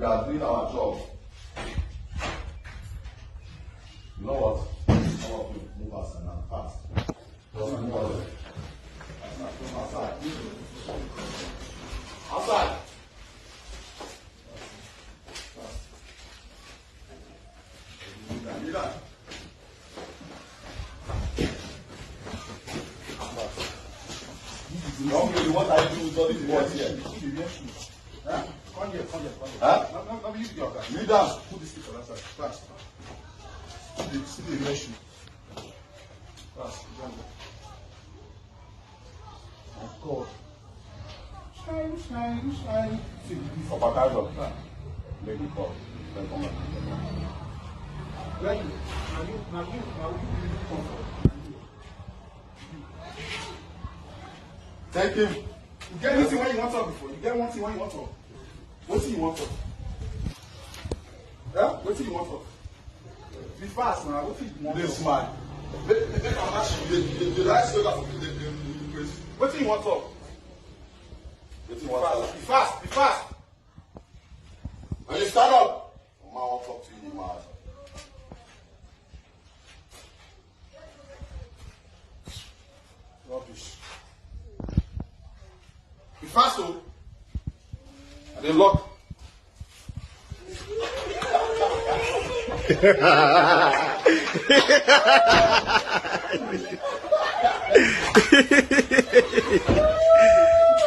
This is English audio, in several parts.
We are doing our job. You know what? All of you move outside now, fast. Just move outside. Outside. Outside. Leader. What I do with all these boys here? Huh? Come here. Huh? No, you do that. Kneel down. Put this stick on that side. Fast. See the real shoe. Fast. My God. Shine. See the For Bakajo. Make it call. Then come back. Where you? Now you come for. Thank him. You get anything when you want to before. You get one thing when you want to. What thing you want to? Yeah? What thing you want to? Be fast now. What thing you want to? This man. The last year of the place. What thing you want to? What you want? Be fast. When you stand up, man won't talk to you, man. Rubbish. Be fast, though. And then lock.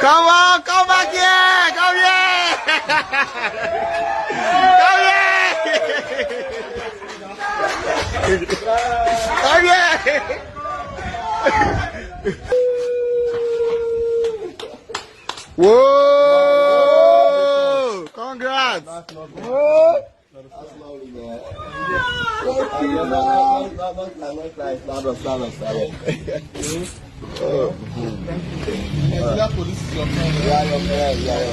Come on, come back here! Come here! Come here! Come here! Whoa! Congrats! That's lovely, man. Thank you, man. Police is your friend. Yeah, your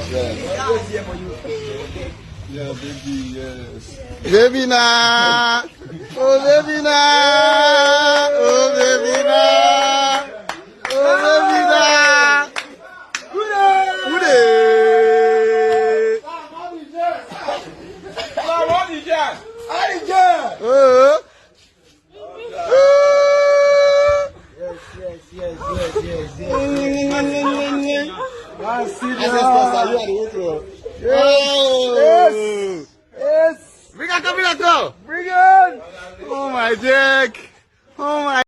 friend. Yeah, baby, yes. Baby na! Oh, baby na! Oh, baby na! Oh, baby na! Oh! Yes! Bring it, come! Bring it! Oh my dick! Oh my